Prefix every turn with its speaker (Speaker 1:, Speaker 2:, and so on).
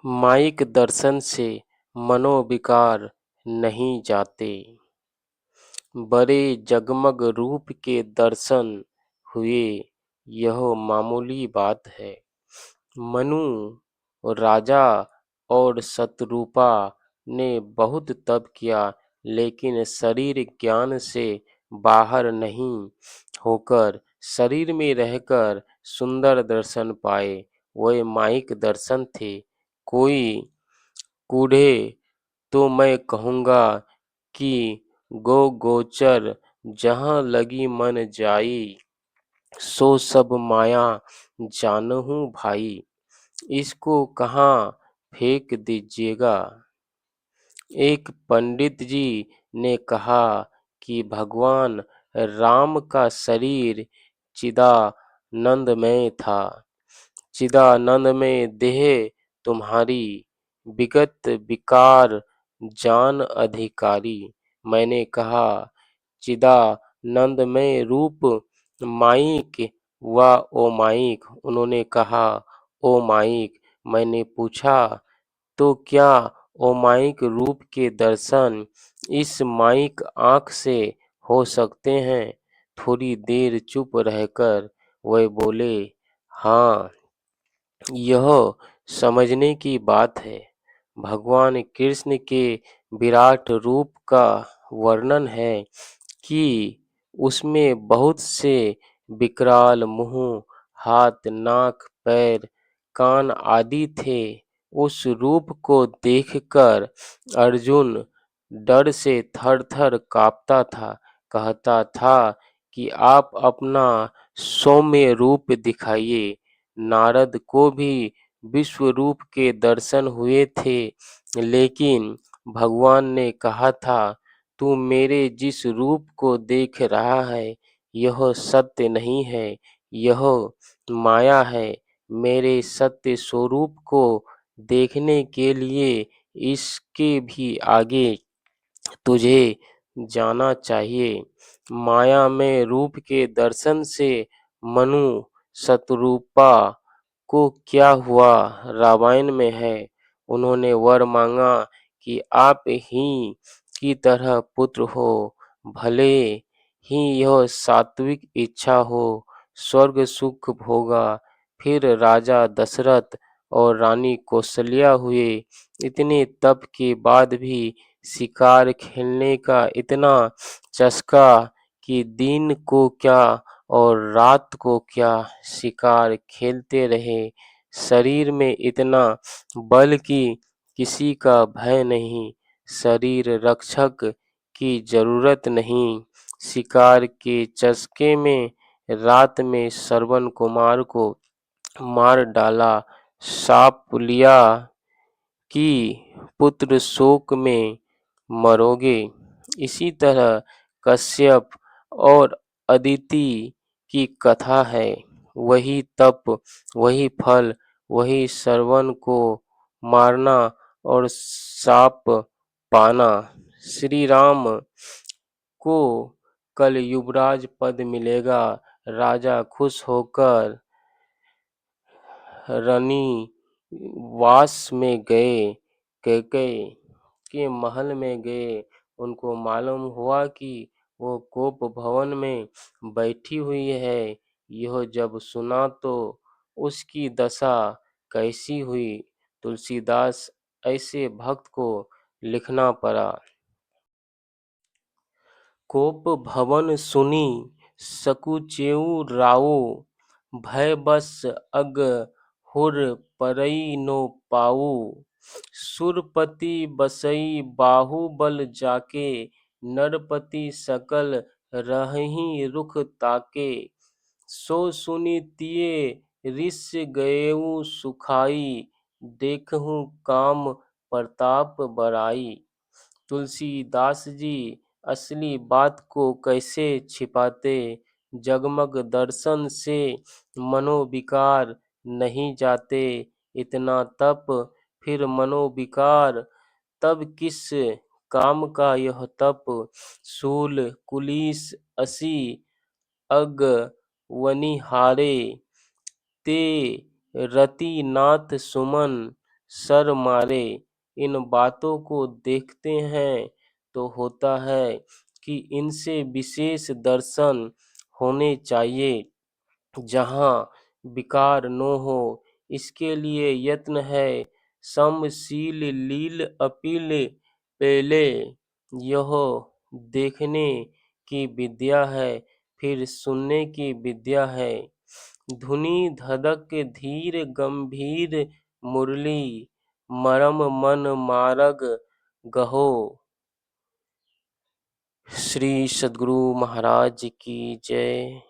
Speaker 1: Mike दर्शन से मनोविकार नहीं जाते। बड़े जगमग रूप के दर्शन हुए, यह मामूली बात है। मनु राजा और शतरूपा ने बहुत तप किया, लेकिन शरीर ज्ञान से बाहर नहीं होकर शरीर में रहकर सुंदर दर्शन पाए। वे माईक दर्शन थे। कोई कूढ़े तो मैं कहूँगा कि गो गोचर, जहाँ लगी मन जाई, सो सब माया जानहूँ भाई। इसको कहाँ फेंक दीजिएगा। एक पंडित जी ने कहा कि भगवान राम का शरीर चिदानंदमय था। चिदानंदमय देह तुम्हारी, विगत विकार जान अधिकारी। मैंने कहा, चिदानंदमय रूप माईक व ओ माईक। उन्होंने कहा, ओ माईक। मैंने पूछा, तो क्या ओ माईक रूप के दर्शन इस माईक आँख से हो सकते हैं? थोड़ी देर चुप रहकर वे बोले, हाँ, यह समझने की बात है। भगवान कृष्ण के विराट रूप का वर्णन है कि उसमें बहुत से विकराल मुंह, हाथ, नाक, पैर, कान आदि थे। उस रूप को देखकर अर्जुन डर से थर-थर काँपता था, कहता था कि आप अपना सौम्य रूप दिखाइए। नारद को भी विश्व रूप के दर्शन हुए थे, लेकिन भगवान ने कहा था, तू मेरे जिस रूप को देख रहा है, यह सत्य नहीं है, यह माया है। मेरे सत्य स्वरूप को देखने के लिए इसके भी आगे तुझे जाना चाहिए। माया में रूप के दर्शन से मनु शतरूपा को क्या हुआ, रामायण में है। उन्होंने वर मांगा कि आप ही की तरह पुत्र हो, भले ही यह सात्विक इच्छा हो, स्वर्ग सुख भोगा। फिर राजा दशरथ और रानी कौशल्या हुए। इतने तप के बाद भी शिकार खेलने का इतना चस्का कि दिन को क्या और रात को क्या शिकार खेलते रहे। शरीर में इतना बल कि किसी का भय नहीं, शरीर रक्षक की जरूरत नहीं। शिकार के चस्के में रात में श्रवण कुमार को मार डाला। साप लिया कि पुत्र शोक में मरोगे। इसी तरह कश्यप और अदिति की कथा है। वही तप, वही फल, वही श्रवण को मारना और साप पाना। श्री राम को कल युवराज पद मिलेगा। राजा खुश होकर रनिवास में गए, कैकेयी के महल में गए। उनको मालूम हुआ कि वो कोप भवन में बैठी हुई है। यह जब सुना तो उसकी दशा कैसी हुई। तुलसीदास ऐसे भक्त को लिखना पड़ा। कोप भवन सुनी सकुचेऊ राऊ, भय बस अग हुर परई नो पाऊ। सुरपति बसई बाहुबल जाके, नरपति सकल रहहि रुख ताके। सो सुनि तिये रिस गएउ सुखाई, देखहु काम प्रताप बड़ाई। तुलसीदास जी असली बात को कैसे छिपाते। जगमग दर्शन से मनोविकार नहीं जाते। इतना तप, फिर मनोविकार, तब किस काम का यह तप। शूल कुलीस असी अग वनिहारे, ते रति नाथ सुमन सर मारे इन बातों को देखते हैं तो होता है कि इनसे विशेष दर्शन होने चाहिए जहाँ विकार न हो। इसके लिए यत्न है समशील लील अपील पहले यह देखने की विद्या है फिर सुनने की विद्या है। धुनि धधक धीर गंभीर मुरली मरम मन मारग गहो। श्री सद्गुरु महाराज की जय।